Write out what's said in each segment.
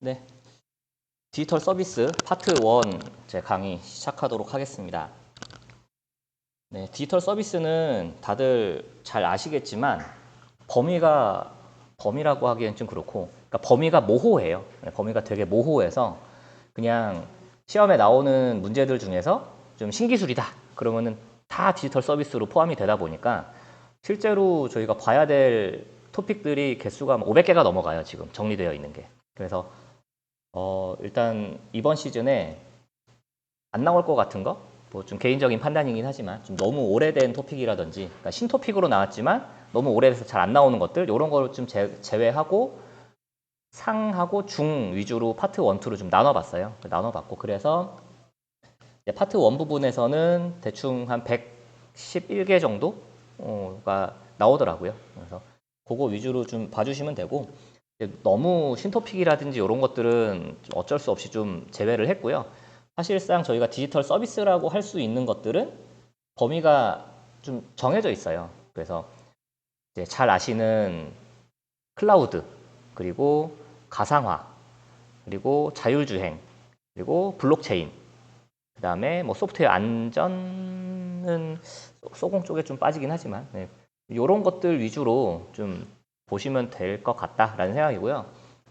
네, 디지털 서비스 파트 1 제 강의 시작하도록 하겠습니다. 네, 디지털 서비스는 다들 잘 아시겠지만 범위라고 하기엔 좀 그렇고, 그러니까 범위가 모호해요. 범위가 되게 모호해서 그냥 시험에 나오는 문제들 중에서 좀 신기술이다 그러면은 다 디지털 서비스로 포함이 되다 보니까 실제로 저희가 봐야 될 토픽들이 개수가 500개가 넘어가요. 지금 정리되어 있는 게. 그래서 일단 이번 시즌에 안 나올 것 같은 거, 뭐 좀 개인적인 판단이긴 하지만 좀 너무 오래된 토픽이라든지, 그러니까 신토픽으로 나왔지만 너무 오래돼서 잘 안 나오는 것들, 이런 걸 좀 제외하고 상하고 중 위주로 파트 1, 2로 좀 나눠봤어요. 나눠봤고, 그래서 파트 1 부분에서는 대충 한 111개 정도가 나오더라고요. 그래서 그거 위주로 좀 봐주시면 되고, 너무 신토픽이라든지 이런 것들은 어쩔 수 없이 좀 제외를 했고요. 사실상 저희가 디지털 서비스라고 할 수 있는 것들은 범위가 좀 정해져 있어요. 그래서 이제 잘 아시는 클라우드, 그리고 가상화, 그리고 자율주행, 그리고 블록체인, 그 다음에 뭐 소프트웨어 안전은 소공 쪽에 좀 빠지긴 하지만, 이런 것들 위주로 좀 보시면 될 것 같다라는 생각이고요.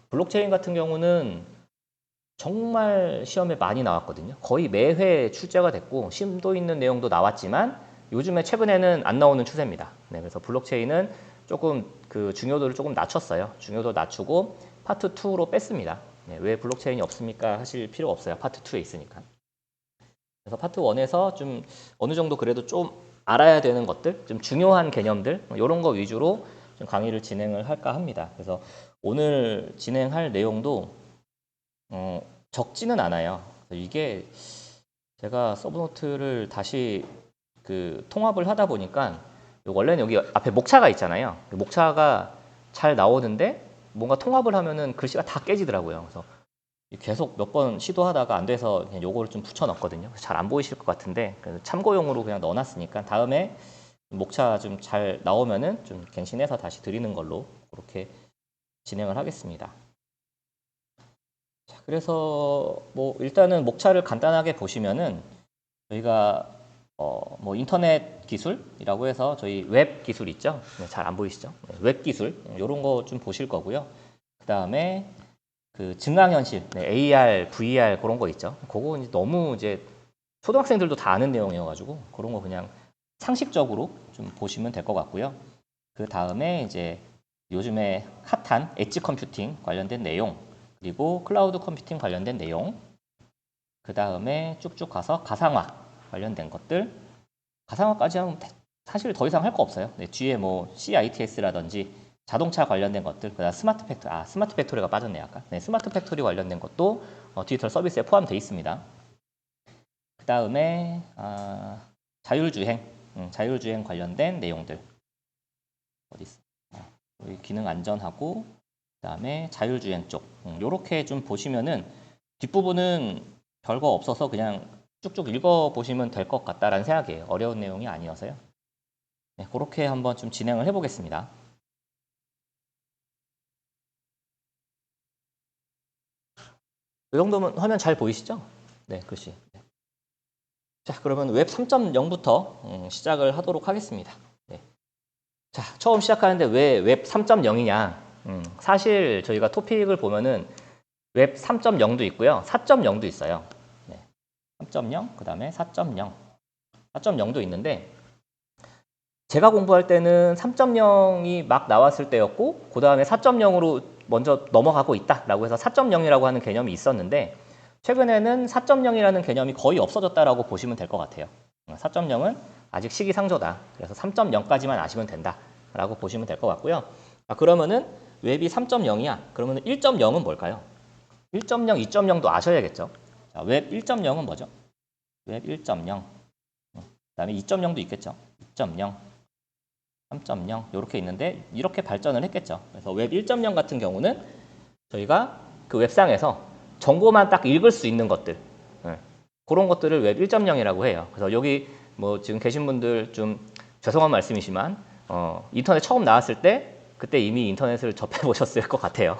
블록체인 같은 경우는 정말 시험에 많이 나왔거든요. 거의 매회 출제가 됐고 심도 있는 내용도 나왔지만 요즘에 최근에는 안 나오는 추세입니다. 네, 그래서 블록체인은 조금 그 중요도를 조금 낮췄어요. 중요도 낮추고 파트 2로 뺐습니다. 네, 왜 블록체인이 없습니까? 하실 필요 없어요. 파트 2에 있으니까. 그래서 파트 1에서 좀 어느 정도 그래도 좀 알아야 되는 것들, 좀 중요한 개념들, 이런 거 위주로 좀 강의를 진행을 할까 합니다. 그래서 오늘 진행할 내용도 적지는 않아요. 이게 제가 서브노트를 다시 그 통합을 하다 보니까 원래는 여기 앞에 목차가 있잖아요. 목차가 잘 나오는데 뭔가 통합을 하면은 글씨가 다 깨지더라고요. 그래서 계속 몇 번 시도하다가 안 돼서 그냥 요거를 좀 붙여 넣었거든요. 잘 안 보이실 것 같은데 참고용으로 그냥 넣어놨으니까 다음에 목차 좀 잘 나오면은 좀 갱신해서 다시 드리는 걸로 그렇게 진행을 하겠습니다. 자, 그래서 뭐 일단은 목차를 간단하게 보시면은 저희가 뭐 인터넷 기술이라고 해서 저희 웹 기술 있죠? 네, 잘 안 보이시죠? 네, 웹 기술 이런 거 좀 보실 거고요. 그 다음에 그 증강현실, 네, AR, VR 그런 거 있죠. 그거 이제 너무 이제 초등학생들도 다 아는 내용이어가지고 그런 거 그냥 상식적으로 좀 보시면 될 것 같고요. 그 다음에 이제 요즘에 핫한 엣지 컴퓨팅 관련된 내용, 그리고 클라우드 컴퓨팅 관련된 내용, 그 다음에 쭉쭉 가서 가상화 관련된 것들, 가상화까지 하면 사실 더 이상 할 거 없어요. 네, 뒤에 뭐 CITS라든지 자동차 관련된 것들, 그다음 스마트 팩토리, 스마트 팩토리가 빠졌네요 아까. 네, 스마트 팩토리 관련된 것도 디지털 서비스에 포함되어 있습니다. 그 다음에 자율주행 관련된 내용들 어디 있어? 여기 기능 안전하고 그다음에 자율주행 쪽 요렇게 좀 보시면은 뒷부분은 별거 없어서 그냥 쭉쭉 읽어보시면 될 것 같다라는 생각이에요. 어려운 내용이 아니어서요. 네, 그렇게 한번 좀 진행을 해보겠습니다. 이 정도면 화면 잘 보이시죠? 네, 글씨. 자, 그러면 웹 3.0부터 시작을 하도록 하겠습니다. 네. 자, 처음 시작하는데 왜 웹 3.0이냐? 사실 저희가 토픽을 보면은 웹 3.0도 있고요. 4.0도 있어요. 네. 3.0, 그 다음에 4.0. 4.0도 있는데 제가 공부할 때는 3.0이 막 나왔을 때였고 그 다음에 4.0으로 먼저 넘어가고 있다라고 해서 4.0이라고 하는 개념이 있었는데 최근에는 4.0이라는 개념이 거의 없어졌다라고 보시면 될 것 같아요. 4.0은 아직 시기상조다. 그래서 3.0까지만 아시면 된다라고 보시면 될 것 같고요. 그러면은 웹이 3.0이야. 그러면 1.0은 뭘까요? 1.0, 2.0도 아셔야겠죠. 자, 웹 1.0은 뭐죠? 웹 1.0. 그 다음에 2.0도 있겠죠. 2.0, 3.0 이렇게 있는데 이렇게 발전을 했겠죠. 그래서 웹 1.0 같은 경우는 저희가 그 웹상에서 정보만 딱 읽을 수 있는 것들, 그런 것들을 웹 1.0이라고 해요. 그래서 여기 뭐 지금 계신 분들 좀 죄송한 말씀이지만 인터넷 처음 나왔을 때 그때 이미 인터넷을 접해 보셨을 것 같아요.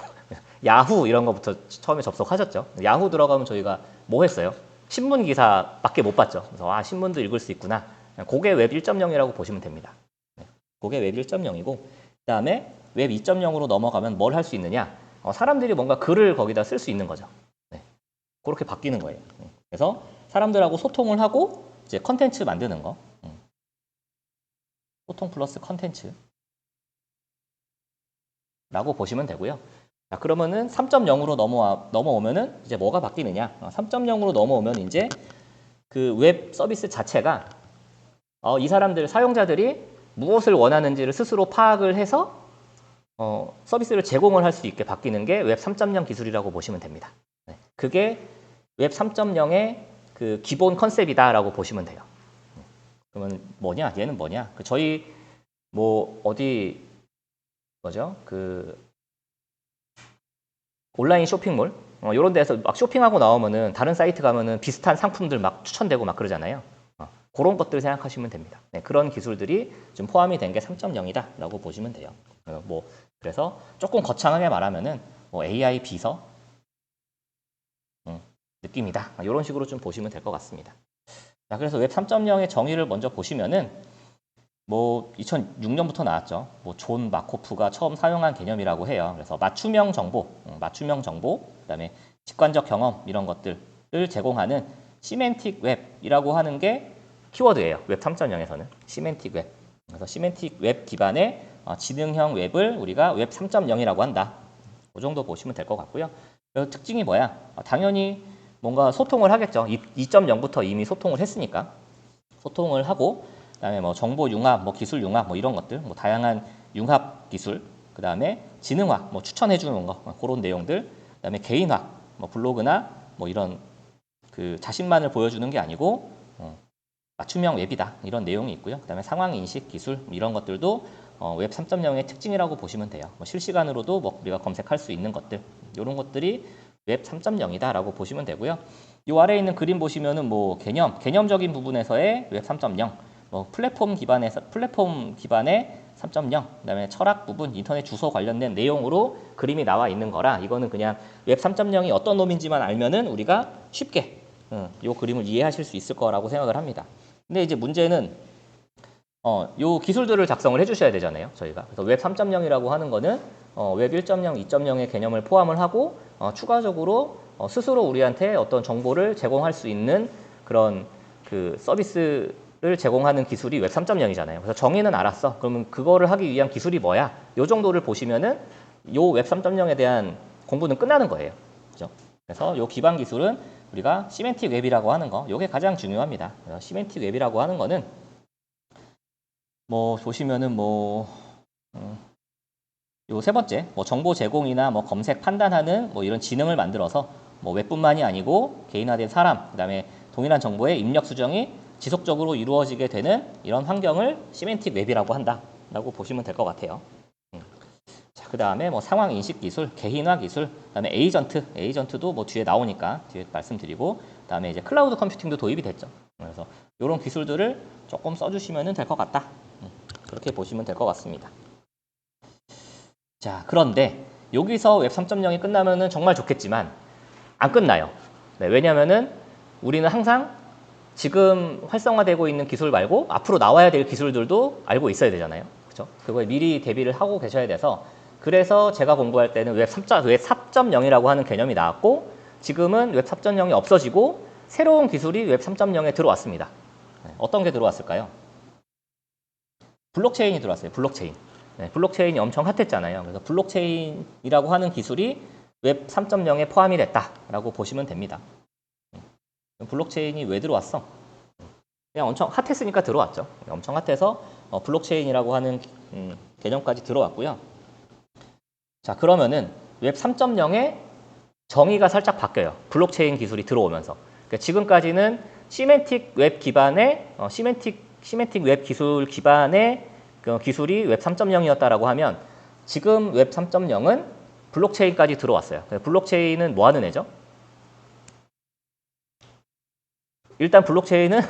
야후 이런 거부터 처음에 접속하셨죠. 야후 들어가면 저희가 뭐 했어요? 신문 기사밖에 못 봤죠. 그래서 아, 신문도 읽을 수 있구나. 그게 웹 1.0이라고 보시면 됩니다. 그게 웹 1.0이고 그다음에 웹 2.0으로 넘어가면 뭘 할 수 있느냐? 사람들이 뭔가 글을 거기다 쓸 수 있는 거죠. 네. 그렇게 바뀌는 거예요. 그래서 사람들하고 소통을 하고 이제 컨텐츠 만드는 거. 소통 플러스 컨텐츠 라고 보시면 되고요. 자, 그러면은 3.0으로 넘어오면은 이제 뭐가 바뀌느냐? 3.0으로 넘어오면 이제 그 웹 서비스 자체가 이 사람들 사용자들이 무엇을 원하는지를 스스로 파악을 해서 서비스를 제공을 할 수 있게 바뀌는 게 웹 3.0 기술이라고 보시면 됩니다. 네. 그게 웹 3.0의 그 기본 컨셉이다라고 보시면 돼요. 그러면 뭐냐? 얘는 뭐냐? 저희 뭐 어디 뭐죠? 그 온라인 쇼핑몰 이런 데서 막 쇼핑하고 나오면은 다른 사이트 가면은 비슷한 상품들 막 추천되고 막 그러잖아요. 그런 것들 생각하시면 됩니다. 네, 그런 기술들이 좀 포함이 된 게 3.0이다라고 보시면 돼요. 그래서 조금 거창하게 말하면은 뭐 AI 비서 느낌이다. 이런 식으로 좀 보시면 될 것 같습니다. 자, 그래서 웹 3.0의 정의를 먼저 보시면은 뭐 2006년부터 나왔죠. 뭐 존 마코프가 처음 사용한 개념이라고 해요. 그래서 맞춤형 정보, 그다음에 직관적 경험 이런 것들을 제공하는 시멘틱 웹이라고 하는 게 키워드예요. 웹 3.0에서는 시멘틱 웹. 그래서 시멘틱 웹 기반의 지능형 웹을 우리가 웹 3.0이라고 한다. 그 정도 보시면 될 것 같고요. 그래서 특징이 뭐야? 당연히 뭔가 소통을 하겠죠. 2.0부터 이미 소통을 했으니까 소통을 하고 그다음에 뭐 정보 융합, 뭐 기술 융합, 뭐 이런 것들, 뭐 다양한 융합 기술, 그다음에 지능화, 뭐 추천해 주는 거, 그런 내용들, 그다음에 개인화, 뭐 블로그나 뭐 이런 그 자신만을 보여주는 게 아니고 맞춤형 웹이다 이런 내용이 있고요. 그다음에 상황 인식 기술 이런 것들도 웹 3.0의 특징이라고 보시면 돼요. 뭐 실시간으로도 뭐 우리가 검색할 수 있는 것들, 이런 것들이 웹 3.0이다라고 보시면 되고요. 이 아래에 있는 그림 보시면은 뭐 개념적인 부분에서의 웹 3.0, 뭐 플랫폼 기반의 3.0, 그다음에 철학 부분, 인터넷 주소 관련된 내용으로 그림이 나와 있는 거라 이거는 그냥 웹 3.0이 어떤 놈인지만 알면은 우리가 쉽게 이 그림을 이해하실 수 있을 거라고 생각을 합니다. 근데 이제 문제는 요 기술들을 작성을 해주셔야 되잖아요, 저희가. 그래서 웹 3.0이라고 하는 거는 웹 1.0, 2.0의 개념을 포함을 하고 추가적으로 스스로 우리한테 어떤 정보를 제공할 수 있는 그런 그 서비스를 제공하는 기술이 웹 3.0이잖아요. 그래서 정의는 알았어. 그러면 그거를 하기 위한 기술이 뭐야? 요 정도를 보시면은 요 웹 3.0에 대한 공부는 끝나는 거예요. 그죠? 그래서 요 기반 기술은 우리가 시멘틱 웹이라고 하는 거, 요게 가장 중요합니다. 시멘틱 웹이라고 하는 거는 뭐 보시면은 뭐 요 세 번째 뭐 정보 제공이나 뭐 검색 판단하는 뭐 이런 지능을 만들어서 뭐 웹뿐만이 아니고 개인화된 사람, 그다음에 동일한 정보의 입력 수정이 지속적으로 이루어지게 되는 이런 환경을 시멘틱 웹이라고 한다라고 보시면 될 것 같아요. 자, 그다음에 뭐 상황 인식 기술, 개인화 기술, 그다음에 에이전트도 뭐 뒤에 나오니까 뒤에 말씀드리고, 그다음에 이제 클라우드 컴퓨팅도 도입이 됐죠. 그래서 이런 기술들을 조금 써주시면 될 것 같다. 그렇게 보시면 될 것 같습니다. 자, 그런데 여기서 웹 3.0이 끝나면은 정말 좋겠지만 안 끝나요. 네, 왜냐하면은 우리는 항상 지금 활성화되고 있는 기술 말고 앞으로 나와야 될 기술들도 알고 있어야 되잖아요. 그렇죠? 그거에 미리 대비를 하고 계셔야 돼서, 그래서 제가 공부할 때는 웹 4.0이라고 하는 개념이 나왔고 지금은 웹 4.0이 없어지고 새로운 기술이 웹 3.0에 들어왔습니다. 네, 어떤 게 들어왔을까요? 블록체인이 들어왔어요. 블록체인. 네, 블록체인이 엄청 핫했잖아요. 그래서 블록체인이라고 하는 기술이 웹 3.0에 포함이 됐다라고 보시면 됩니다. 블록체인이 왜 들어왔어? 그냥 엄청 핫했으니까 들어왔죠. 엄청 핫해서 블록체인이라고 하는 개념까지 들어왔고요. 자, 그러면은 웹 3.0의 정의가 살짝 바뀌어요. 블록체인 기술이 들어오면서. 그러니까 지금까지는 시멘틱 웹 기반의 시멘틱 웹 기술 기반의 그 기술이 웹 3.0이었다라고 하면 지금 웹 3.0은 블록체인까지 들어왔어요. 블록체인은 뭐 하는 애죠? 일단 블록체인은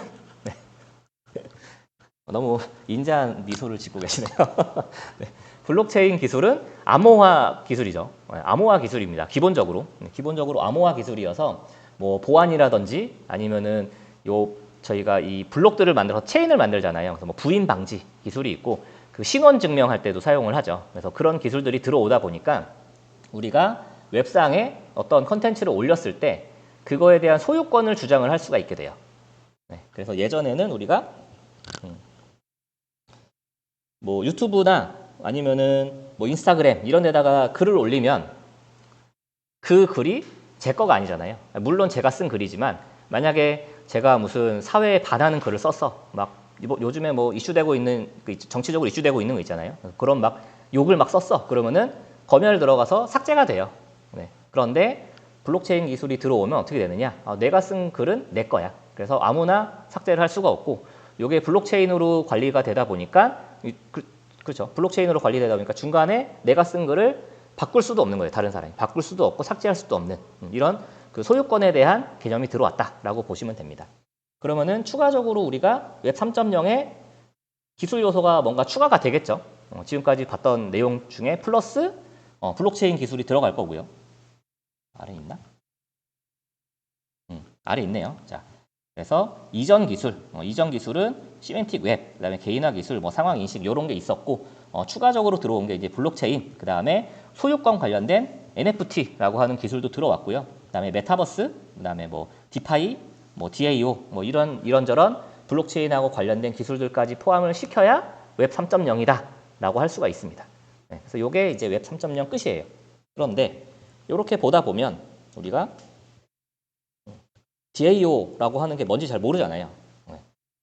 너무 인자한 미소를 짓고 계시네요. 네. 블록체인 기술은 암호화 기술이죠. 암호화 기술입니다. 기본적으로 암호화 기술이어서 뭐 보안이라든지 아니면은 저희가 이 블록들을 만들어서 체인을 만들잖아요. 그래서 뭐 부인 방지 기술이 있고 그 신원 증명할 때도 사용을 하죠. 그래서 그런 기술들이 들어오다 보니까 우리가 웹상에 어떤 컨텐츠를 올렸을 때 그거에 대한 소유권을 주장을 할 수가 있게 돼요. 그래서 예전에는 우리가 뭐 유튜브나 아니면은 뭐 인스타그램 이런 데다가 글을 올리면 그 글이 제 거가 아니잖아요. 물론 제가 쓴 글이지만 만약에 제가 무슨 사회에 반하는 글을 썼어. 막 요즘에 뭐 이슈되고 있는 정치적으로 이슈되고 있는 거 있잖아요. 그런 막 욕을 막 썼어. 그러면은 검열 들어가서 삭제가 돼요. 그런데 블록체인 기술이 들어오면 어떻게 되느냐? 내가 쓴 글은 내 거야. 그래서 아무나 삭제를 할 수가 없고 이게 블록체인으로 관리가 되다 보니까 그렇죠. 블록체인으로 관리되다 보니까 중간에 내가 쓴 글을 바꿀 수도 없는 거예요. 다른 사람이 바꿀 수도 없고 삭제할 수도 없는 이런 그 소유권에 대한 개념이 들어왔다라고 보시면 됩니다. 그러면은 추가적으로 우리가 웹 3.0에 기술 요소가 뭔가 추가가 되겠죠. 지금까지 봤던 내용 중에 플러스 블록체인 기술이 들어갈 거고요. 아래 있나? 아래 있네요. 자, 그래서 이전 기술은 시멘틱 웹, 그다음에 개인화 기술, 뭐 상황 인식 이런 게 있었고 추가적으로 들어온 게 이제 블록체인, 그다음에 소유권 관련된 NFT라고 하는 기술도 들어왔고요. 그다음에 메타버스, 그다음에 뭐 디파이, 뭐 DAO, 뭐 이런저런 블록체인하고 관련된 기술들까지 포함을 시켜야 웹 3.0이다라고 할 수가 있습니다. 그래서 이게 이제 웹 3.0 끝이에요. 그런데 이렇게 보다 보면 우리가 DAO라고 하는 게 뭔지 잘 모르잖아요.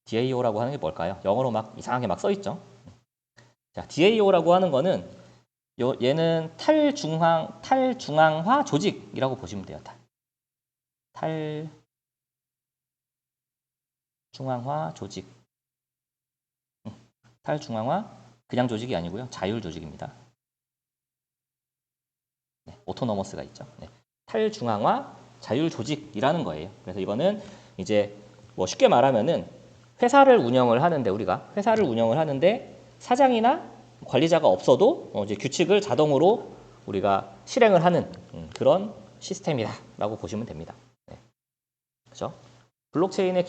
DAO라고 하는 게 뭘까요? 영어로 막 이상하게 막 써 있죠. 자, DAO라고 하는 거는 얘는 탈중앙화 조직이라고 보시면 돼요. 탈중앙화 조직. 탈중앙화 그냥 조직이 아니고요. 자율 조직입니다. 오토노머스가 있죠. 탈중앙화 자율 조직이라는 거예요. 그래서 이거는 이제 뭐 쉽게 말하면은 회사를 운영을 하는데 사장이나 관리자가 없어도 이제 규칙을 자동으로 우리가 실행을 하는 그런 시스템이다라고 보시면 됩니다. 그렇죠? 블록체인의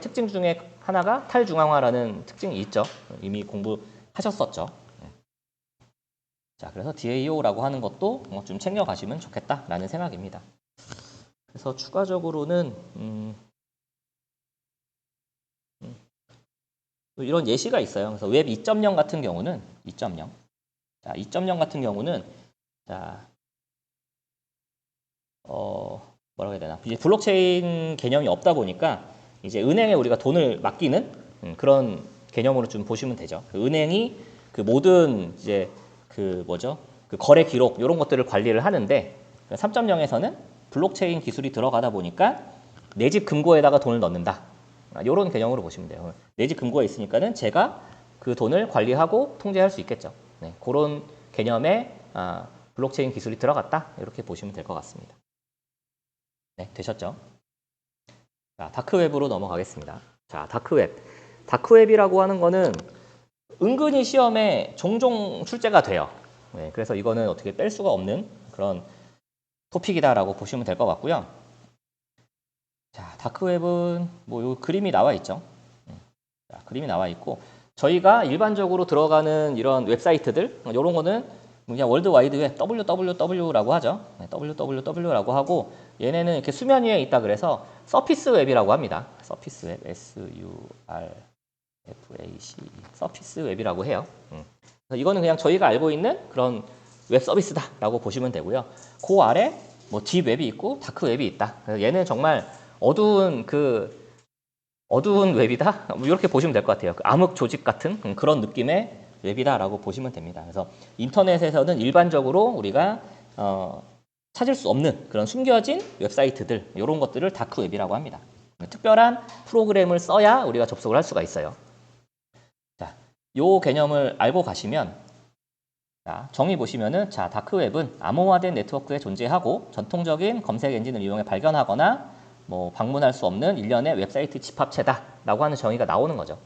특징 중에 하나가 탈중앙화라는 특징이 있죠. 이미 공부하셨었죠. 자, 그래서 DAO라고 하는 것도 좀 챙겨가시면 좋겠다라는 생각입니다. 그래서 추가적으로는 이런 예시가 있어요. 그래서 웹 2.0 같은 경우는 2.0. 자, 2.0 같은 경우는 뭐라고 해야 되나? 이제 블록체인 개념이 없다 보니까 이제 은행에 우리가 돈을 맡기는 그런 개념으로 좀 보시면 되죠. 그 은행이 그 모든 이제 그 거래 기록 이런 것들을 관리를 하는데 3.0에서는 블록체인 기술이 들어가다 보니까 내 집 금고에다가 돈을 넣는다. 이런 개념으로 보시면 돼요. 내 집 금고에 있으니까는 제가 그 돈을 관리하고 통제할 수 있겠죠. 그런 개념의 블록체인 기술이 들어갔다. 이렇게 보시면 될 것 같습니다. 네, 되셨죠? 자, 다크웹으로 넘어가겠습니다. 자, 다크웹. 다크웹이라고 하는 거는 은근히 시험에 종종 출제가 돼요. 그래서 이거는 어떻게 뺄 수가 없는 그런 토픽이다라고 보시면 될 것 같고요. 자, 다크웹은 뭐 요 그림이 나와 있죠. 자, 그림이 나와 있고 저희가 일반적으로 들어가는 이런 웹사이트들 이런 거는 그냥 월드와이드웹 www라고 하죠. www라고 하고 얘네는 이렇게 수면 위에 있다 그래서 서피스 웹이라고 합니다. 서피스 웹 SURFACE 서피스 웹이라고 해요. 그래서 이거는 그냥 저희가 알고 있는 그런 웹 서비스다라고 보시면 되고요. 그 아래 뭐 딥웹이 있고 다크웹이 있다. 그래서 얘는 정말 어두운 웹이다. 뭐 이렇게 보시면 될 것 같아요. 암흑 조직 같은 그런 느낌의 웹이다라고 보시면 됩니다. 그래서 인터넷에서는 일반적으로 우리가 찾을 수 없는 그런 숨겨진 웹사이트들 이런 것들을 다크웹이라고 합니다. 특별한 프로그램을 써야 우리가 접속을 할 수가 있어요. 자, 요 개념을 알고 가시면 자, 정의 보시면은 자, 다크웹은 암호화된 네트워크에 존재하고 전통적인 검색 엔진을 이용해 발견하거나 뭐 방문할 수 없는 일련의 웹사이트 집합체다라고 하는 정의가 나오는 거죠.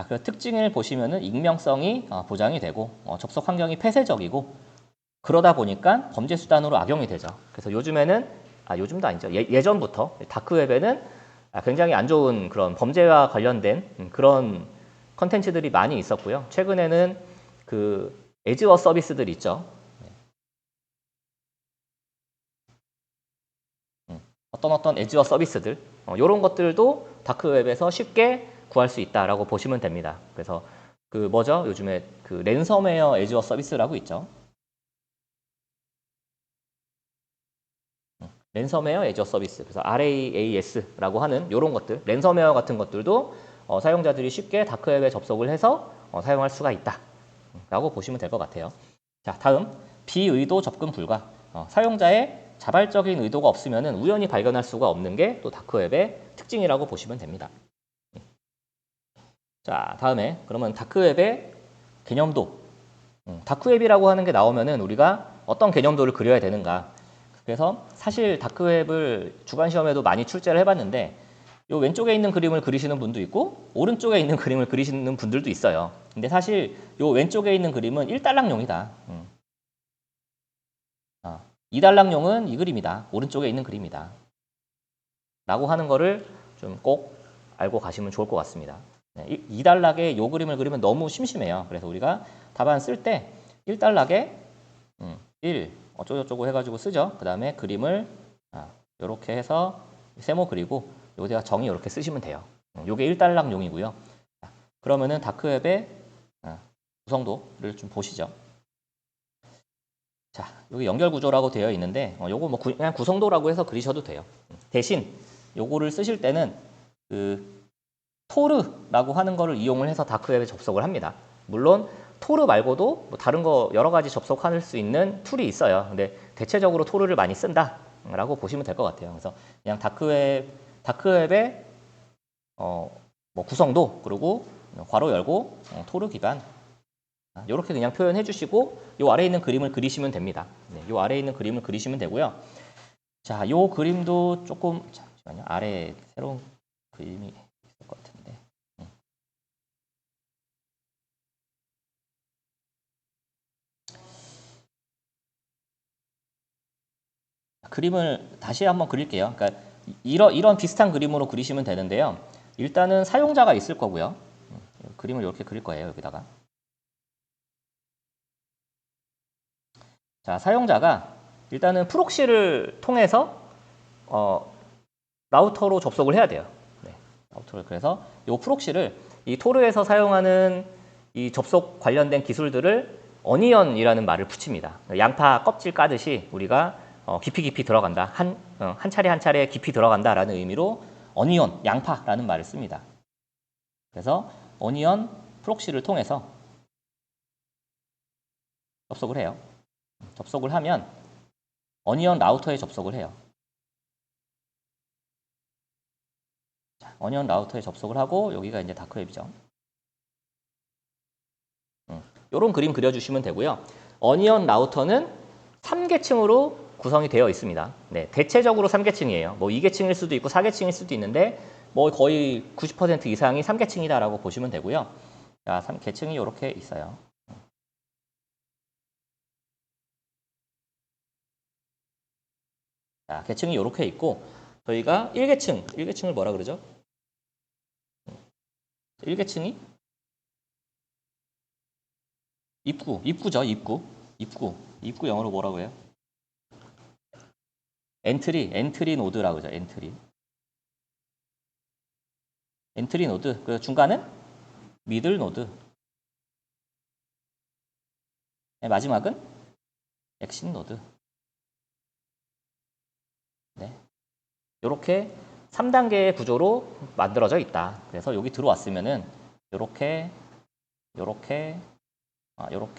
그 특징을 보시면은 익명성이 보장이 되고 접속 환경이 폐쇄적이고 그러다 보니까 범죄 수단으로 악용이 되죠. 그래서 요즘에는 요즘도 아니죠. 예전부터 다크웹에는 굉장히 안 좋은 그런 범죄와 관련된 그런 컨텐츠들이 많이 있었고요. 최근에는 그 에즈워 서비스들 있죠. 어떤 에즈워 서비스들 이런 것들도 다크웹에서 쉽게 구할 수 있다라고 보시면 됩니다. 그래서 그 뭐죠? 요즘에 그 랜섬웨어 에즈워 서비스라고 있죠. 랜섬웨어 에즈워 서비스, 그래서 RAAS라고 하는 이런 것들, 랜섬웨어 같은 것들도 사용자들이 쉽게 다크웹에 접속을 해서 사용할 수가 있다라고 보시면 될 것 같아요. 자, 다음 비의도 접근 불가. 사용자의 자발적인 의도가 없으면 우연히 발견할 수가 없는 게 또 다크웹의 특징이라고 보시면 됩니다. 자, 다음에 그러면 다크웹의 개념도. 다크웹이라고 하는 게 나오면은 우리가 어떤 개념도를 그려야 되는가. 그래서 사실 다크웹을 주간 시험에도 많이 출제를 해봤는데 요 왼쪽에 있는 그림을 그리시는 분도 있고 오른쪽에 있는 그림을 그리시는 분들도 있어요. 근데 사실 요 왼쪽에 있는 그림은 1달랑용이다. 2달랑용은 이 그림이다. 오른쪽에 있는 그림이다. 라고 하는 거를 좀 꼭 알고 가시면 좋을 것 같습니다. 2달락에 요 그림을 그리면 너무 심심해요. 그래서 우리가 답안 쓸 때 1달락에 1 어쩌고저쩌고 해가지고 쓰죠. 그 다음에 그림을 이렇게 해서 세모 그리고 여기다가 정의 이렇게 쓰시면 돼요. 요게 1달락용이고요. 그러면은 다크웹의 구성도를 좀 보시죠. 자, 여기 연결 구조라고 되어 있는데 요거 뭐 그냥 구성도라고 해서 그리셔도 돼요. 대신 요거를 쓰실 때는 그 토르라고 하는 거를 이용을 해서 다크웹에 접속을 합니다. 물론 토르 말고도 뭐 다른 거 여러 가지 접속할 수 있는 툴이 있어요. 근데 대체적으로 토르를 많이 쓴다라고 보시면 될 것 같아요. 그래서 그냥 다크웹의 뭐 구성도 그리고 괄호 열고 토르 기반 이렇게 그냥 표현해 주시고 요 아래에 있는 그림을 그리시면 됩니다. 네, 요 아래에 있는 그림을 그리시면 되고요. 자, 요 그림도 조금 잠시만요. 아래에 새로운 그림이 있을 것 같은데. 그림을 다시 한번 그릴게요. 그러니까 이런 비슷한 그림으로 그리시면 되는데요. 일단은 사용자가 있을 거고요. 그림을 이렇게 그릴 거예요. 여기다가. 자, 사용자가 일단은 프록시를 통해서 라우터로 접속을 해야 돼요. 네, 라우터를 그래서 이 프록시를 이 토르에서 사용하는 이 접속 관련된 기술들을 어니언이라는 말을 붙입니다. 양파 껍질 까듯이 우리가 깊이 들어간다. 한 차례 한 차례 깊이 들어간다라는 의미로 어니언, 양파라는 말을 씁니다. 그래서 어니언 프록시를 통해서 접속을 해요. 접속을 하면 어니언 라우터에 접속을 해요. 자, 어니언 라우터에 접속을 하고 여기가 이제 다크웹이죠. 이런 그림 그려주시면 되고요. 어니언 라우터는 3계층으로 구성이 되어 있습니다. 네, 대체적으로 3계층이에요. 뭐 2계층일 수도 있고 4계층일 수도 있는데 뭐 거의 90% 이상이 3계층이다라고 보시면 되고요. 자, 3계층이 이렇게 있어요. 자, 계층이 이렇게 있고 저희가 1계층을 뭐라 그러죠? 1계층이 입구죠, 입구 영어로 뭐라고 해요? 엔트리 노드라고 하죠, 엔트리 노드. 그 중간은 미들 노드. 네, 마지막은 엑신 노드. 네. 이렇게 3단계의 구조로 만들어져 있다. 그래서 여기 들어왔으면은 이렇게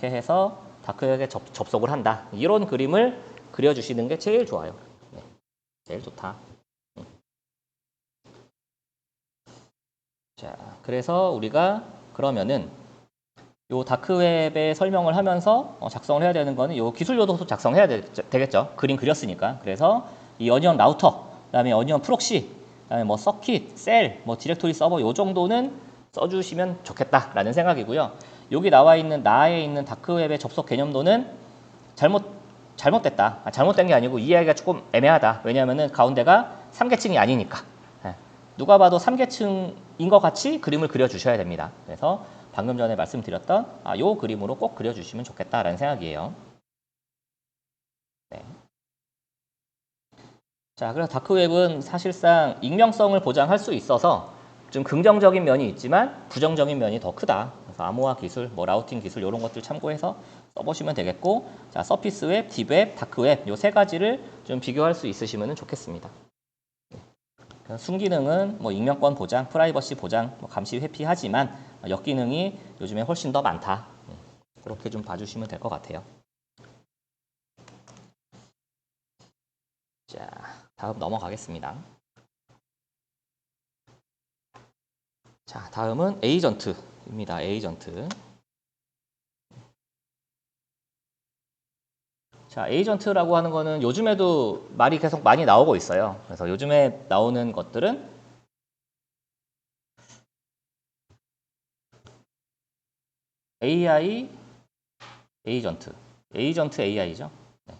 해서 다크웹에 접속을 한다. 이런 그림을 그려주시는 게 제일 좋아요. 네, 제일 좋다. 자, 그래서 우리가 그러면은 요 다크웹의 설명을 하면서 작성을 해야 되는 거는 요 기술 요소도 작성해야 되겠죠. 그림 그렸으니까. 그래서 이 어니언 라우터, 그다음에 어니언 프록시, 그다음에 뭐 서킷, 셀, 뭐 디렉토리 서버 요 정도는 써주시면 좋겠다라는 생각이고요. 여기 나와 있는 나에 있는 다크웹의 접속 개념도는 잘못됐다. 잘못된 게 아니고 이해하기가 조금 애매하다. 왜냐하면은 가운데가 3계층이 아니니까. 예. 누가 봐도 3계층인 것 같이 그림을 그려주셔야 됩니다. 그래서 방금 전에 말씀드렸던 요 그림으로 꼭 그려주시면 좋겠다라는 생각이에요. 네. 자, 그래서 다크웹은 사실상 익명성을 보장할 수 있어서 좀 긍정적인 면이 있지만 부정적인 면이 더 크다. 그래서 암호화 기술, 뭐 라우팅 기술 이런 것들 참고해서 써보시면 되겠고, 자, 서피스 웹, 딥웹, 다크웹 요 세 가지를 좀 비교할 수 있으시면 좋겠습니다. 순기능은 뭐 익명권 보장, 프라이버시 보장, 뭐 감시 회피하지만 역기능이 요즘에 훨씬 더 많다. 그렇게 좀 봐주시면 될 것 같아요. 자, 다음 넘어가겠습니다. 자, 다음은 에이전트입니다. 에이전트. 자, 에이전트라고 하는 거는 요즘에도 말이 계속 많이 나오고 있어요. 그래서 요즘에 나오는 것들은 AI 에이전트, 에이전트 AI죠. 네.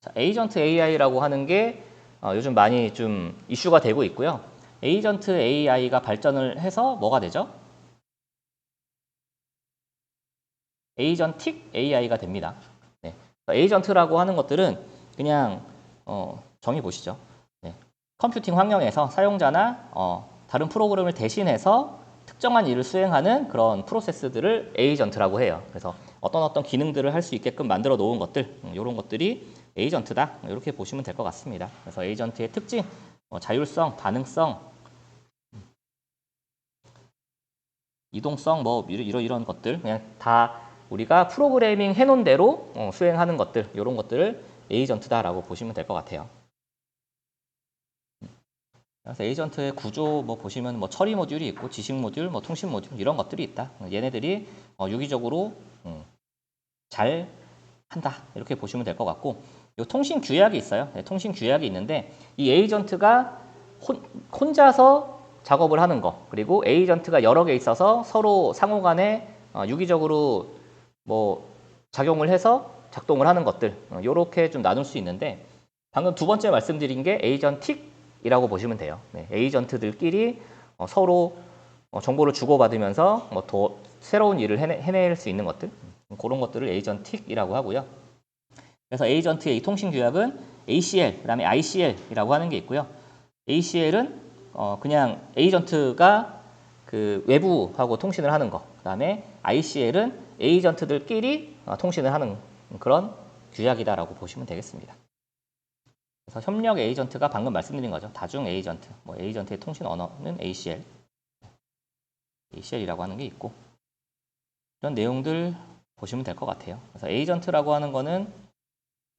자, 에이전트 AI라고 하는 게 요즘 많이 좀 이슈가 되고 있고요. 에이전트 AI가 발전을 해서 뭐가 되죠? 에이전틱 AI가 됩니다. 네. 에이전트라고 하는 것들은 그냥 정의 보시죠. 네. 컴퓨팅 환경에서 사용자나 다른 프로그램을 대신해서 특정한 일을 수행하는 그런 프로세스들을 에이전트라고 해요. 그래서 어떤 기능들을 할 수 있게끔 만들어 놓은 것들, 이런 것들이 에이전트다. 이렇게 보시면 될 것 같습니다. 그래서 에이전트의 특징, 자율성, 반응성, 이동성, 뭐 이런 것들 그냥 다 우리가 프로그래밍 해놓은 대로 수행하는 것들, 이런 것들을 에이전트다라고 보시면 될 것 같아요. 그래서 에이전트의 구조 뭐 보시면 뭐 처리 모듈이 있고 지식 모듈, 뭐 통신 모듈 이런 것들이 있다. 얘네들이 유기적으로 잘 한다 이렇게 보시면 될 것 같고, 요 통신 규약이 있어요. 네, 통신 규약이 있는데 이 에이전트가 혼자서 작업을 하는 거, 그리고 에이전트가 여러 개 있어서 서로 상호간에 유기적으로 뭐 작용을 해서 작동을 하는 것들, 이렇게 좀 나눌 수 있는데, 방금 두 번째 말씀드린 게 에이전틱이라고 보시면 돼요. 네, 에이전트들끼리 서로 정보를 주고받으면서 뭐 더 새로운 일을 해낼 수 있는 것들, 그런 것들을 에이전틱이라고 하고요. 그래서 에이전트의 이 통신 규약은 ACL, 그다음에 ICL이라고 하는 게 있고요. ACL은 그냥 에이전트가 그 외부하고 통신을 하는 거, 그다음에 ICL은 에이전트들끼리 통신을 하는 그런 규약이다라고 보시면 되겠습니다. 그래서 협력 에이전트가 방금 말씀드린 거죠. 다중 에이전트, 뭐 에이전트의 통신 언어는 ACL이라고 하는 게 있고, 이런 내용들 보시면 될 것 같아요. 그래서 에이전트라고 하는 거는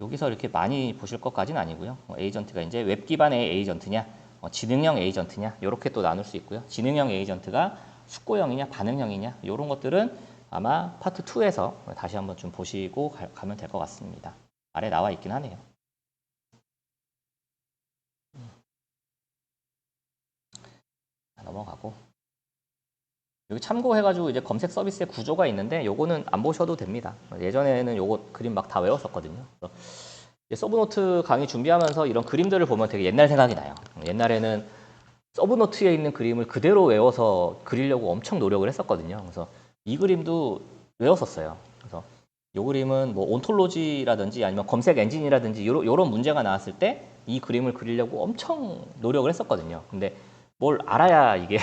여기서 이렇게 많이 보실 것까지는 아니고요. 에이전트가 이제 웹 기반의 에이전트냐, 지능형 에이전트냐, 이렇게 또 나눌 수 있고요. 지능형 에이전트가 숙고형이냐, 반응형이냐, 이런 것들은 아마 파트 2에서 다시 한번 좀 보시고 가면 될 것 같습니다. 아래 나와 있긴 하네요. 넘어가고, 여기 참고해가지고 이제 검색 서비스의 구조가 있는데 요거는 안 보셔도 됩니다. 예전에는 요거 그림 막 다 외웠었거든요. 서브노트 강의 준비하면서 이런 그림들을 보면 되게 옛날 생각이 나요. 옛날에는 서브노트에 있는 그림을 그대로 외워서 그리려고 엄청 노력을 했었거든요. 그래서 이 그림도 외웠었어요. 그래서 이 그림은 뭐 온톨로지라든지 아니면 검색 엔진이라든지 이런 문제가 나왔을 때 이 그림을 그리려고 엄청 노력을 했었거든요. 근데 뭘 알아야 이게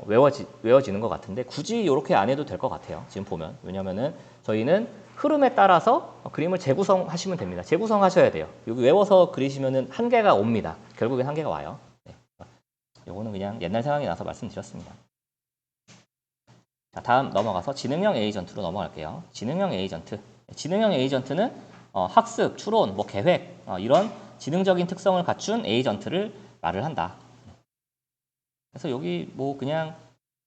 외워지는 것 같은데 굳이 이렇게 안 해도 될 것 같아요. 지금 보면. 왜냐면은 저희는 흐름에 따라서 그림을 재구성하시면 됩니다. 재구성하셔야 돼요. 여기 외워서 그리시면은 한계가 옵니다. 결국엔 한계가 와요. 네. 요거는 그냥 옛날 생각이 나서 말씀드렸습니다. 자, 다음 넘어가서 지능형 에이전트로 넘어갈게요. 지능형 에이전트. 지능형 에이전트는 학습, 추론, 뭐 계획 이런 지능적인 특성을 갖춘 에이전트를 말을 한다. 그래서 여기 뭐 그냥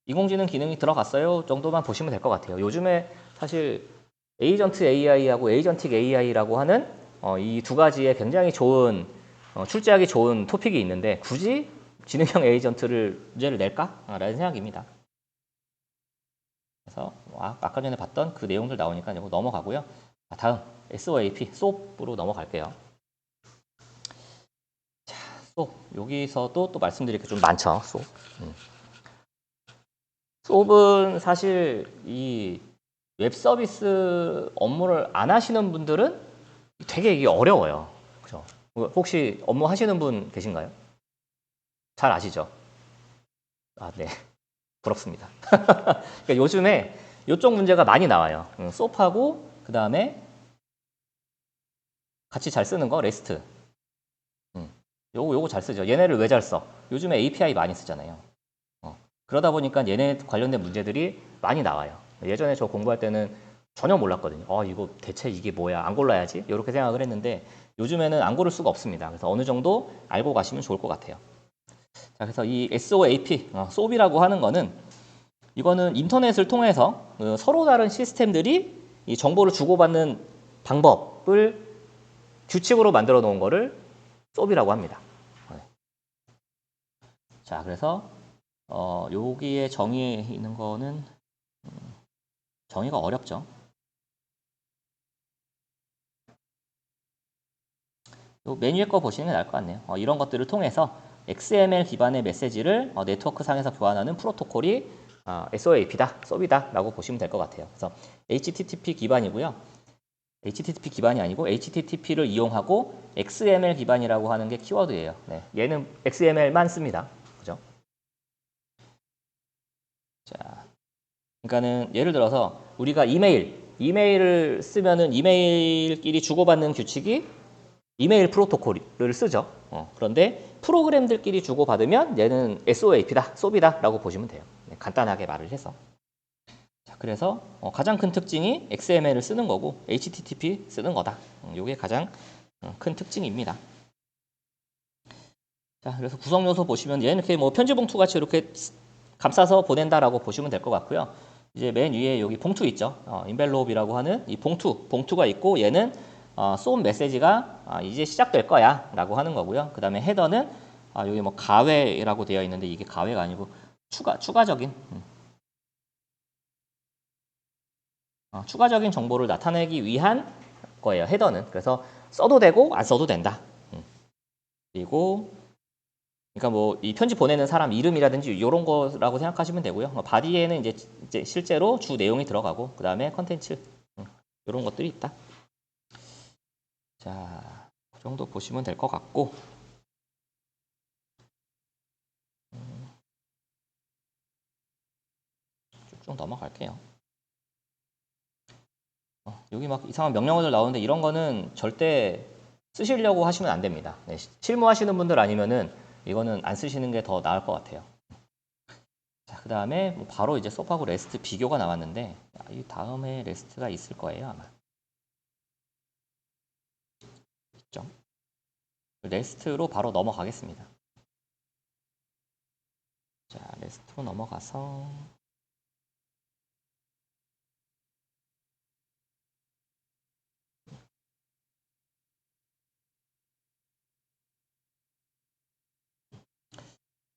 인공지능 기능이 들어갔어요 정도만 보시면 될 것 같아요. 요즘에 사실 에이전트 AI하고 에이전틱 AI라고 하는 이 두 가지에 굉장히 좋은 출제하기 좋은 토픽이 있는데 굳이 지능형 에이전트를 문제를 낼까라는 생각입니다. 그래서 아까 전에 봤던 그 내용들 나오니까 이거 넘어가고요. 다음 SOAP, SOAP으로 넘어갈게요. 자, SOAP 여기서도 또 말씀드릴 게 좀 많죠. SOAP. SOAP은 사실 이 웹 서비스 업무를 안 하시는 분들은 되게 이게 어려워요. 그죠? 혹시 업무 하시는 분 계신가요? 잘 아시죠? 아, 네. 부럽습니다. 그러니까 요즘에 이쪽 문제가 많이 나와요. SOAP하고 그 다음에 같이 잘 쓰는 거 레스트. 요거 잘 쓰죠. 얘네를 왜 잘 써? 요즘에 API 많이 쓰잖아요. 그러다 보니까 얘네 관련된 문제들이 많이 나와요. 예전에 저 공부할 때는 전혀 몰랐거든요. 이거 대체 이게 뭐야? 안 골라야지? 이렇게 생각을 했는데 요즘에는 안 고를 수가 없습니다. 그래서 어느 정도 알고 가시면 좋을 것 같아요. 자, 그래서 이 SOAP, SOAP이라고 하는 거는 이거는 인터넷을 통해서 서로 다른 시스템들이 이 정보를 주고받는 방법을 규칙으로 만들어 놓은 거를 SOAP이라고 합니다. 자, 그래서 여기에 정의에 있는 거는 정의가 어렵죠. 요 메뉴의 거 보시는 게 나을 것 같네요. 이런 것들을 통해서 XML 기반의 메시지를 네트워크 상에서 교환하는 프로토콜이 SOAP다, SOAP이다 라고 보시면 될 것 같아요. 그래서 HTTP 기반이고요. HTTP 기반이 아니고 HTTP를 이용하고 XML 기반이라고 하는 게 키워드예요. 네, 얘는 XML만 씁니다. 그죠? 자, 그러니까는 예를 들어서 우리가 이메일을 쓰면은 이메일끼리 주고받는 규칙이 이메일 프로토콜을 쓰죠. 그런데 프로그램들끼리 주고받으면 얘는 SOAP다, SOAP이다 라고 보시면 돼요. 네, 간단하게 말을 해서. 자, 그래서 가장 큰 특징이 XML을 쓰는 거고 HTTP 쓰는 거다. 이게 가장 큰 특징입니다. 자, 그래서 구성 요소 보시면 얘는 이렇게 뭐 편지 봉투 같이 이렇게 감싸서 보낸다라고 보시면 될 것 같고요. 이제 맨 위에 여기 봉투 있죠. 인벨롭이라고 하는 이 봉투가 있고 얘는 쏜 메시지가 이제 시작될 거야 라고 하는 거고요. 그 다음에 헤더는 여기 뭐 가외라고 되어 있는데 이게 가외가 아니고 추가적인 추가적인 정보를 나타내기 위한 거예요. 헤더는. 그래서 써도 되고 안 써도 된다. 그리고 그러니까 뭐 이 편지 보내는 사람 이름이라든지 이런 거라고 생각하시면 되고요. 바디에는 이제 실제로 주 내용이 들어가고 그 다음에 컨텐츠 이런 것들이 있다. 자, 그 정도 보시면 될 것 같고 쭉 넘어갈게요. 여기 막 이상한 명령어들 나오는데 이런 거는 절대 쓰시려고 하시면 안 됩니다. 네, 실무하시는 분들 아니면은 이거는 안 쓰시는 게 더 나을 것 같아요. 자, 그 다음에 뭐 바로 이제 SOAP하고 REST 비교가 나왔는데 이 다음에 REST가 있을 거예요 아마. 있죠? REST로 바로 넘어가겠습니다. 자, REST로 넘어가서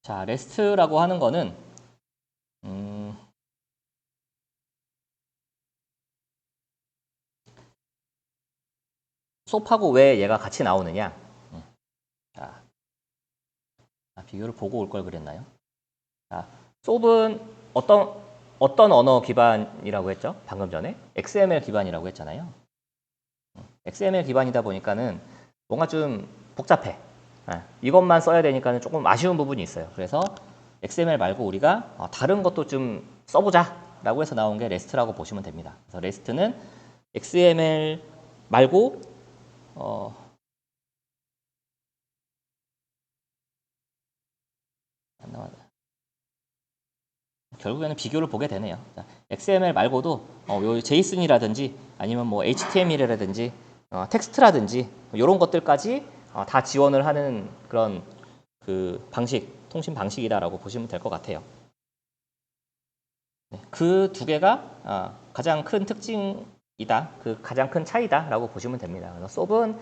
자, REST라고 하는 거는 SOAP하고 왜 얘가 같이 나오느냐? 자, 비교를 보고 올 걸 그랬나요? 자, SOAP은 어떤 언어 기반이라고 했죠? 방금 전에 XML 기반이라고 했잖아요. XML 기반이다 보니까는 뭔가 좀 복잡해. 이것만 써야 되니까는 조금 아쉬운 부분이 있어요. 그래서 XML 말고 우리가 다른 것도 좀 써보자 라고 해서 나온 게 REST라고 보시면 됩니다. 그래서 REST는 XML 말고 결국에는 비교를 보게 되네요. XML 말고도 요 JSON이라든지 아니면 뭐 HTML이라든지 텍스트라든지 이런 것들까지 다 지원을 하는 그런 그 통신 방식이다라고 보시면 될 것 같아요. 네, 그 두 개가 가장 큰 특징이다, 그 가장 큰 차이다라고 보시면 됩니다. 그래서 SOAP은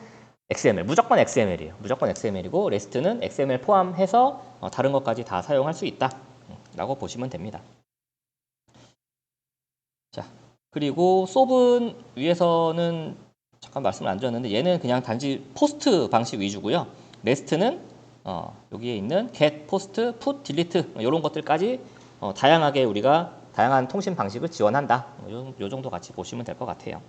XML, 무조건 XML이에요. 무조건 XML이고 REST는 XML 포함해서 다른 것까지 다 사용할 수 있다 라고 보시면 됩니다. 자, 그리고 SOAP은 위에서는 잠깐 말씀을 안 드렸는데 얘는 그냥 단지 포스트 방식 위주고요. REST는 여기에 있는 get, post, put, delete 이런 것들까지 다양하게 우리가 다양한 통신 방식을 지원한다. 요 정도 같이 보시면 될 것 같아요.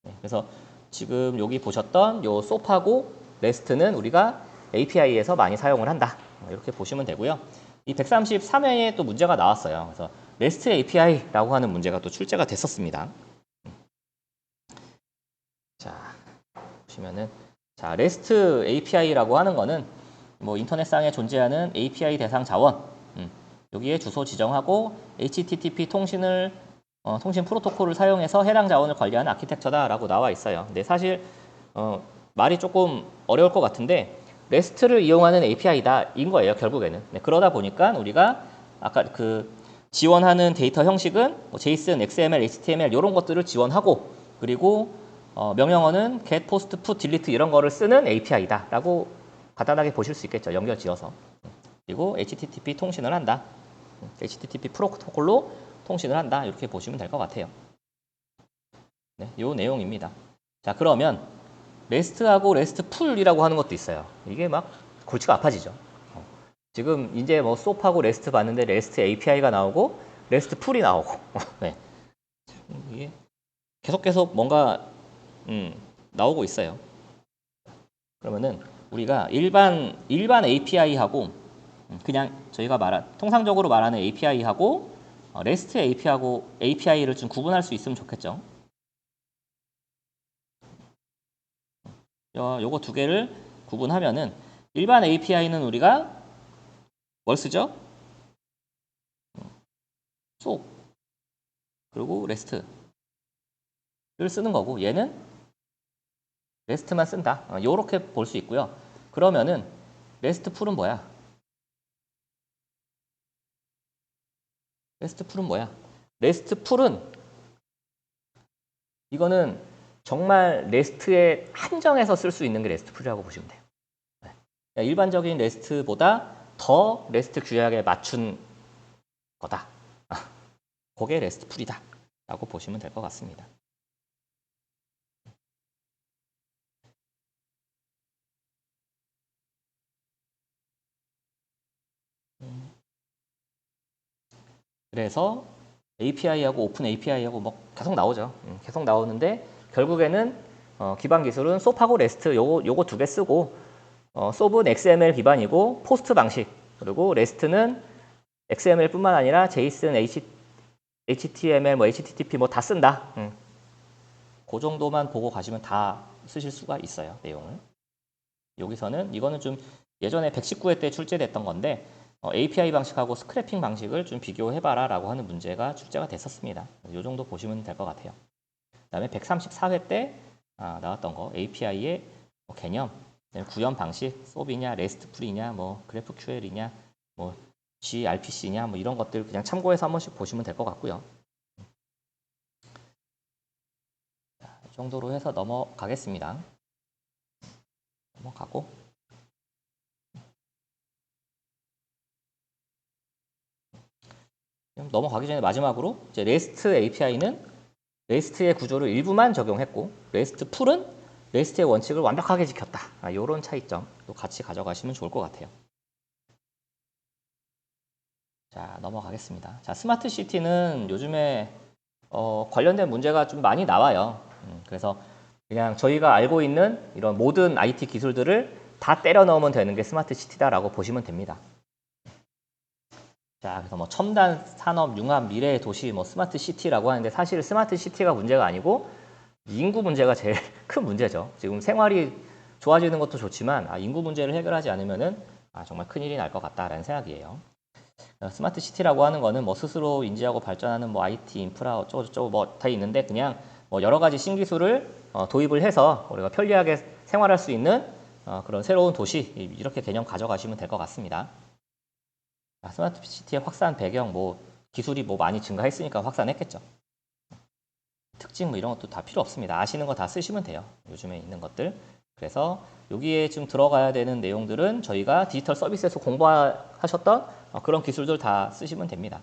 네, 그래서 지금 여기 보셨던 요 SOAP하고 REST는 우리가 API에서 많이 사용을 한다. 이렇게 보시면 되고요. 이 133회에 또 문제가 나왔어요. 그래서 REST API라고 하는 문제가 또 출제가 됐었습니다. 자, 보시면은 자, REST API라고 하는 거는 뭐 인터넷상에 존재하는 API 대상 자원 여기에 주소 지정하고 HTTP 통신 프로토콜을 사용해서 해당 자원을 관리하는 아키텍처다라고 나와 있어요. 근데 사실 말이 조금 어려울 것 같은데 REST를 이용하는 API다인 거예요, 결국에는. 네, 그러다 보니까 우리가 아까 그 지원하는 데이터 형식은 뭐 JSON, XML, HTML 이런 것들을 지원하고 그리고 명령어는 get, post, put, delete 이런 거를 쓰는 API다라고 간단하게 보실 수 있겠죠. 연결지어서. 그리고 HTTP 통신을 한다. HTTP 프로토콜로 통신을 한다. 이렇게 보시면 될 것 같아요. 네, 요 내용입니다. 자, 그러면 REST하고 REST풀이라고 하는 것도 있어요. 이게 막 골치가 아파지죠. 지금 이제 뭐 SOAP하고 REST 봤는데 REST API가 나오고 REST풀이 나오고 네. 이게 계속 뭔가 나오고 있어요. 그러면은 우리가 일반 API하고 그냥 저희가 통상적으로 말하는 API하고 REST API를 좀 구분할 수 있으면 좋겠죠. 요거 두 개를 구분하면은 일반 API는 우리가 뭘 쓰죠? SOAP 그리고 REST를 쓰는 거고 얘는 REST만 쓴다. 요렇게 볼 수 있고요. 그러면은 REST풀은 뭐야? REST풀은 뭐야? REST풀은 이거는 정말 REST에 한정해서 쓸 수 있는 게 REST풀이라고 보시면 돼요. 네. 일반적인 REST보다 더 REST 규약에 맞춘 거다. 그게 REST풀이다 라고 보시면 될 것 같습니다. 그래서 API하고 오픈 API하고 뭐 계속 나오죠. 계속 나오는데 결국에는 기반 기술은 SOAP하고 REST 요거 두 개 쓰고 SOAP은 XML 기반이고 포스트 방식 그리고 REST는 XML뿐만 아니라 JSON, HTML, 뭐 HTTP 뭐 다 쓴다. 그 정도만 보고 가시면 다 쓰실 수가 있어요. 내용을. 여기서는 이거는 좀 예전에 119회 때 출제됐던 건데 API 방식하고 스크래핑 방식을 좀 비교해봐라 라고 하는 문제가 출제가 됐었습니다. 이 정도 보시면 될 것 같아요. 그 다음에 134회 때 나왔던 거 API의 개념, 구현 방식, SOAP이냐, REST풀이냐, 뭐 GraphQL이냐, 뭐 gRPC냐 뭐 이런 것들 그냥 참고해서 한 번씩 보시면 될 것 같고요. 자, 이 정도로 해서 넘어가겠습니다. 넘어가고 넘어가기 전에 마지막으로 이제 REST API는 REST의 구조를 일부만 적용했고 REST풀은 REST의 원칙을 완벽하게 지켰다. 이런 차이점도 같이 가져가시면 좋을 것 같아요. 자, 넘어가겠습니다. 자, 스마트 시티는 요즘에 관련된 문제가 좀 많이 나와요. 그래서 그냥 저희가 알고 있는 이런 모든 IT 기술들을 다 때려 넣으면 되는 게 스마트 시티다라고 보시면 됩니다. 자, 그래서 뭐 첨단 산업, 융합, 미래의 도시, 뭐 스마트 시티라고 하는데 사실 스마트 시티가 문제가 아니고 인구 문제가 제일 큰 문제죠. 지금 생활이 좋아지는 것도 좋지만 인구 문제를 해결하지 않으면은 정말 큰일이 날 것 같다라는 생각이에요. 스마트 시티라고 하는 거는 뭐 스스로 인지하고 발전하는 뭐 IT 인프라 어쩌고저쩌고 뭐 다 있는데 그냥 뭐 여러 가지 신기술을 도입을 해서 우리가 편리하게 생활할 수 있는 그런 새로운 도시 이렇게 개념 가져가시면 될 것 같습니다. 스마트 시티의 확산 배경 뭐 기술이 뭐 많이 증가했으니까 확산했겠죠. 특징 뭐 이런 것도 다 필요 없습니다. 아시는 거 다 쓰시면 돼요. 요즘에 있는 것들. 그래서 여기에 좀 들어가야 되는 내용들은 저희가 디지털 서비스에서 공부하셨던 그런 기술들 다 쓰시면 됩니다.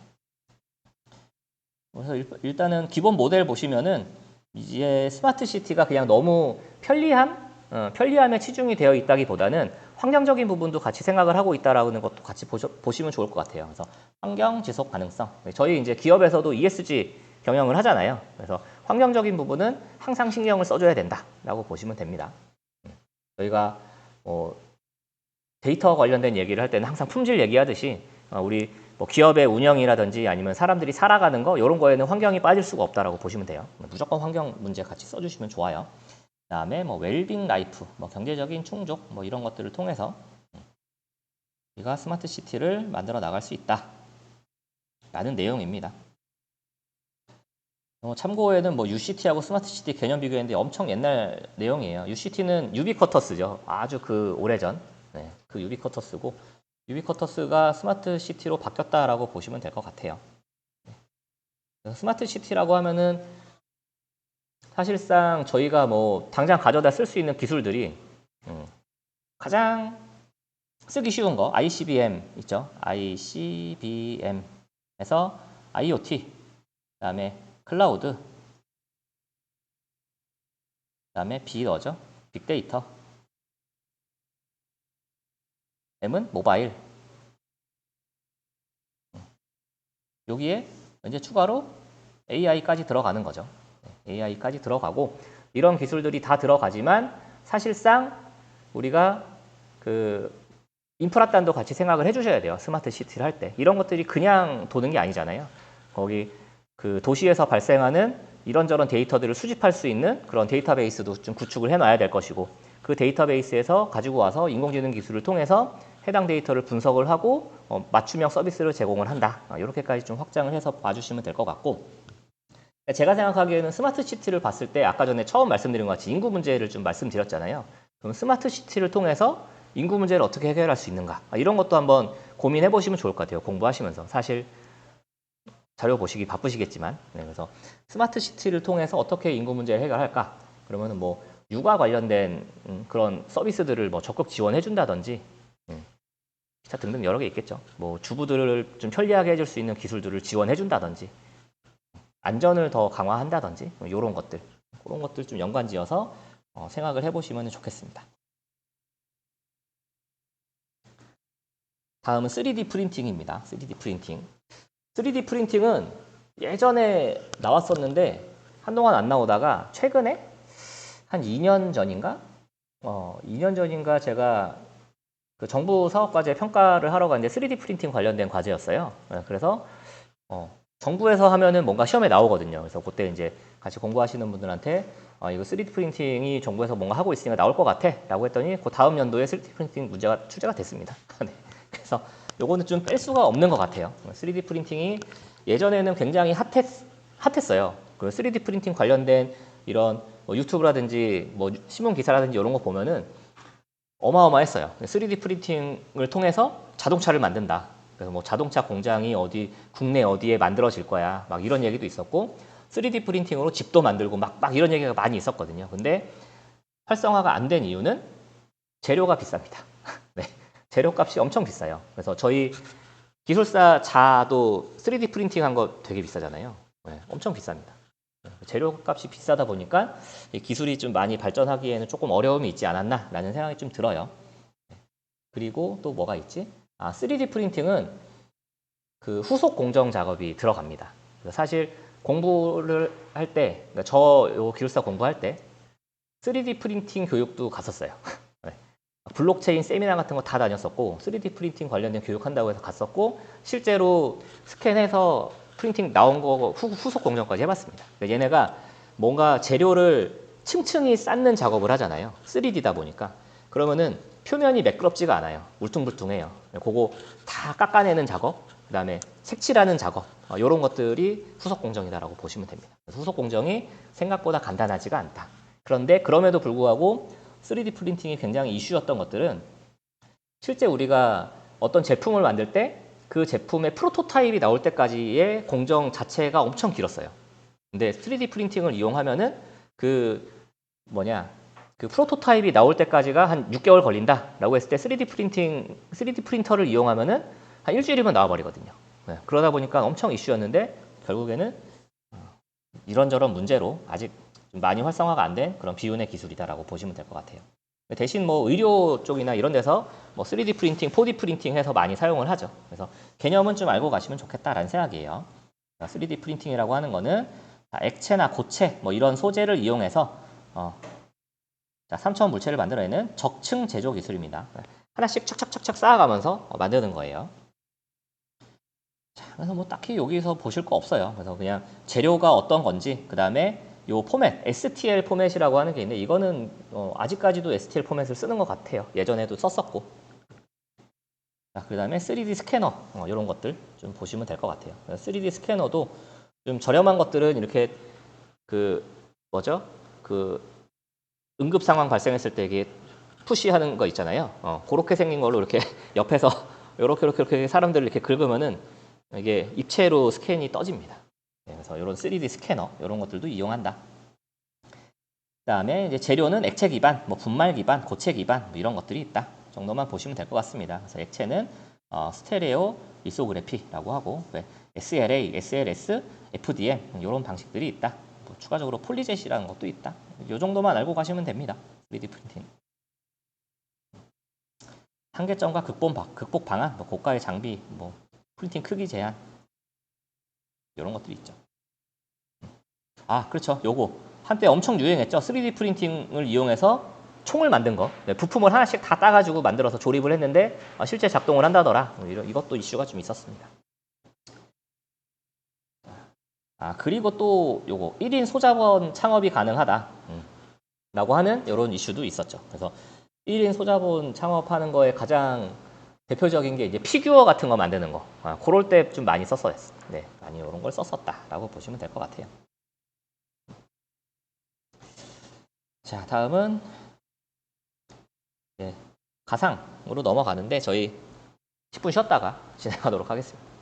그래서 일단은 기본 모델 보시면은 이제 스마트 시티가 그냥 너무 편리함에 치중이 되어 있다기보다는 환경적인 부분도 같이 생각을 하고 있다라는 것도 같이 보시면 좋을 것 같아요. 그래서 환경 지속 가능성. 저희 이제 기업에서도 ESG 경영을 하잖아요. 그래서 환경적인 부분은 항상 신경을 써줘야 된다라고 보시면 됩니다. 저희가 데이터 관련된 얘기를 할 때는 항상 품질 얘기하듯이 우리 뭐 기업의 운영이라든지 아니면 사람들이 살아가는 거 이런 거에는 환경이 빠질 수가 없다라고 보시면 돼요. 무조건 환경 문제 같이 써주시면 좋아요. 그다음에 뭐 웰빙 라이프, 뭐 경제적인 충족, 뭐 이런 것들을 통해서 우리가 스마트 시티를 만들어 나갈 수 있다라는 내용입니다. 참고에는 뭐 UCT하고 스마트 시티 개념 비교했는데 엄청 옛날 내용이에요. UCT는 유비쿼터스죠. 아주 그 오래전 그 유비쿼터스고 유비쿼터스가 스마트 시티로 바뀌었다라고 보시면 될 것 같아요. 스마트 시티라고 하면은 사실상 저희가 뭐 당장 가져다 쓸 수 있는 기술들이 가장 쓰기 쉬운 거 ICBM 있죠. ICBM에서 IoT, 그다음에 클라우드, 그다음에 빅더죠. 빅데이터. M은 모바일. 여기에 이제 추가로 AI까지 들어가는 거죠. AI까지 들어가고 이런 기술들이 다 들어가지만 사실상 우리가 그 인프라단도 같이 생각을 해주셔야 돼요. 스마트 시티를 할 때. 이런 것들이 그냥 도는 게 아니잖아요. 거기 그 도시에서 발생하는 이런저런 데이터들을 수집할 수 있는 그런 데이터베이스도 좀 구축을 해놔야 될 것이고 그 데이터베이스에서 가지고 와서 인공지능 기술을 통해서 해당 데이터를 분석을 하고 맞춤형 서비스를 제공을 한다. 이렇게까지 좀 확장을 해서 봐주시면 될 것 같고 제가 생각하기에는 스마트 시티를 봤을 때 아까 전에 처음 말씀드린 것 같이 인구 문제를 좀 말씀드렸잖아요. 그럼 스마트 시티를 통해서 인구 문제를 어떻게 해결할 수 있는가 이런 것도 한번 고민해 보시면 좋을 것 같아요. 공부하시면서 사실 자료 보시기 바쁘시겠지만 그래서 스마트 시티를 통해서 어떻게 인구 문제를 해결할까 그러면은 뭐 육아 관련된 그런 서비스들을 뭐 적극 지원해 준다든지 기타 등등 여러 개 있겠죠. 뭐 주부들을 좀 편리하게 해줄 수 있는 기술들을 지원해 준다든지 안전을 더 강화한다든지 이런 것들 그런 것들 좀 연관지어서 생각을 해보시면 좋겠습니다. 다음은 3D 프린팅입니다. 3D 프린팅. 3D 프린팅은 예전에 나왔었는데 한동안 안 나오다가 최근에 한 2년 전인가? 2년 전인가 제가 그 정부 사업과제 평가를 하러 갔는데 3D 프린팅 관련된 과제였어요. 그래서 정부에서 하면은 뭔가 시험에 나오거든요. 그래서 그때 이제 같이 공부하시는 분들한테 이거 3D 프린팅이 정부에서 뭔가 하고 있으니까 나올 것 같아 라고 했더니 그 다음 연도에 3D 프린팅 문제가 출제가 됐습니다. 네. 그래서 요거는 좀 뺄 수가 없는 것 같아요. 3D 프린팅이 예전에는 굉장히 핫했어요. 그 3D 프린팅 관련된 이런 뭐 유튜브라든지 뭐 신문 기사라든지 이런 거 보면은 어마어마했어요. 3D 프린팅을 통해서 자동차를 만든다. 그래서 뭐 자동차 공장이 국내 어디에 만들어질 거야. 막 이런 얘기도 있었고 3D 프린팅으로 집도 만들고 막 이런 얘기가 많이 있었거든요. 근데 활성화가 안 된 이유는 재료가 비쌉니다. 네. 재료값이 엄청 비싸요. 그래서 저희 기술사 자도 3D 프린팅 한 거 되게 비싸잖아요. 네. 엄청 비쌉니다. 재료값이 비싸다 보니까 기술이 좀 많이 발전하기에는 조금 어려움이 있지 않았나라는 생각이 좀 들어요. 그리고 또 뭐가 있지? 3D 프린팅은 그 후속 공정 작업이 들어갑니다. 사실 공부를 할 때, 그러니까 저 기술사 공부할 때 3D 프린팅 교육도 갔었어요. 네. 블록체인 세미나 같은 거 다 다녔었고 3D 프린팅 관련된 교육한다고 해서 갔었고 실제로 스캔해서 프린팅 나온 거 후속 공정까지 해봤습니다. 그러니까 얘네가 뭔가 재료를 층층이 쌓는 작업을 하잖아요. 3D다 보니까. 그러면은 표면이 매끄럽지가 않아요. 울퉁불퉁해요. 그거 다 깎아내는 작업, 그 다음에 색칠하는 작업 이런 것들이 후속 공정이다라고 보시면 됩니다. 후속 공정이 생각보다 간단하지가 않다. 그런데 그럼에도 불구하고 3D 프린팅이 굉장히 이슈였던 것들은 실제 우리가 어떤 제품을 만들 때 그 제품의 프로토타입이 나올 때까지의 공정 자체가 엄청 길었어요. 근데 3D 프린팅을 이용하면은 그 프로토타입이 나올 때까지가 한 6개월 걸린다라고 했을 때 3D 프린터를 이용하면은 한 일주일이면 나와버리거든요. 네, 그러다 보니까 엄청 이슈였는데 결국에는 이런저런 문제로 아직 좀 많이 활성화가 안 된 그런 비운의 기술이다라고 보시면 될 것 같아요. 대신 뭐 의료 쪽이나 이런 데서 뭐 3D 프린팅, 4D 프린팅 해서 많이 사용을 하죠. 그래서 개념은 좀 알고 가시면 좋겠다라는 생각이에요. 3D 프린팅이라고 하는 거는 액체나 고체 뭐 이런 소재를 이용해서 3차원 물체를 만들어내는 적층 제조 기술입니다. 하나씩 착착착착 쌓아가면서 만드는 거예요. 자, 그래서 뭐 딱히 여기서 보실 거 없어요. 그래서 그냥 재료가 어떤 건지, 그 다음에 요 포맷, STL 포맷이라고 하는 게 있는데 이거는 아직까지도 STL 포맷을 쓰는 것 같아요. 예전에도 썼었고. 자, 그 다음에 3D 스캐너 이런 것들 좀 보시면 될 것 같아요. 3D 스캐너도 좀 저렴한 것들은 이렇게 응급 상황 발생했을 때 이게 푸시하는 거 있잖아요. 그렇게 생긴 걸로 이렇게 옆에서 이렇게 사람들을 이렇게 긁으면은 이게 입체로 스캔이 떠집니다. 그래서 이런 3D 스캐너 이런 것들도 이용한다. 그다음에 이제 재료는 액체 기반, 뭐 분말 기반, 고체 기반 뭐 이런 것들이 있다. 정도만 보시면 될 것 같습니다. 그래서 액체는 스테레오 리소그래피라고 하고 SLA, SLS, FDM 이런 방식들이 있다. 뭐 추가적으로 폴리젯이라는 것도 있다. 이 정도만 알고 가시면 됩니다. 3D 프린팅. 한계점과 극복 방안, 뭐 고가의 장비, 뭐 프린팅 크기 제한 이런 것들이 있죠. 그렇죠. 요거 한때 엄청 유행했죠. 3D 프린팅을 이용해서 총을 만든 거. 부품을 하나씩 다 따가지고 만들어서 조립을 했는데 실제 작동을 한다더라. 이것도 이슈가 좀 있었습니다. 그리고 또 요거 1인 소자본 창업이 가능하다. 라고 하는 이런 이슈도 있었죠. 그래서 1인 소자본 창업하는 거에 가장 대표적인 게 이제 피규어 같은 거 만드는 거. 그럴 때 좀 많이 썼어요. 네, 많이 이런 걸 썼었다라고 보시면 될 것 같아요. 자, 다음은 가상으로 넘어가는데 저희 10분 쉬었다가 진행하도록 하겠습니다.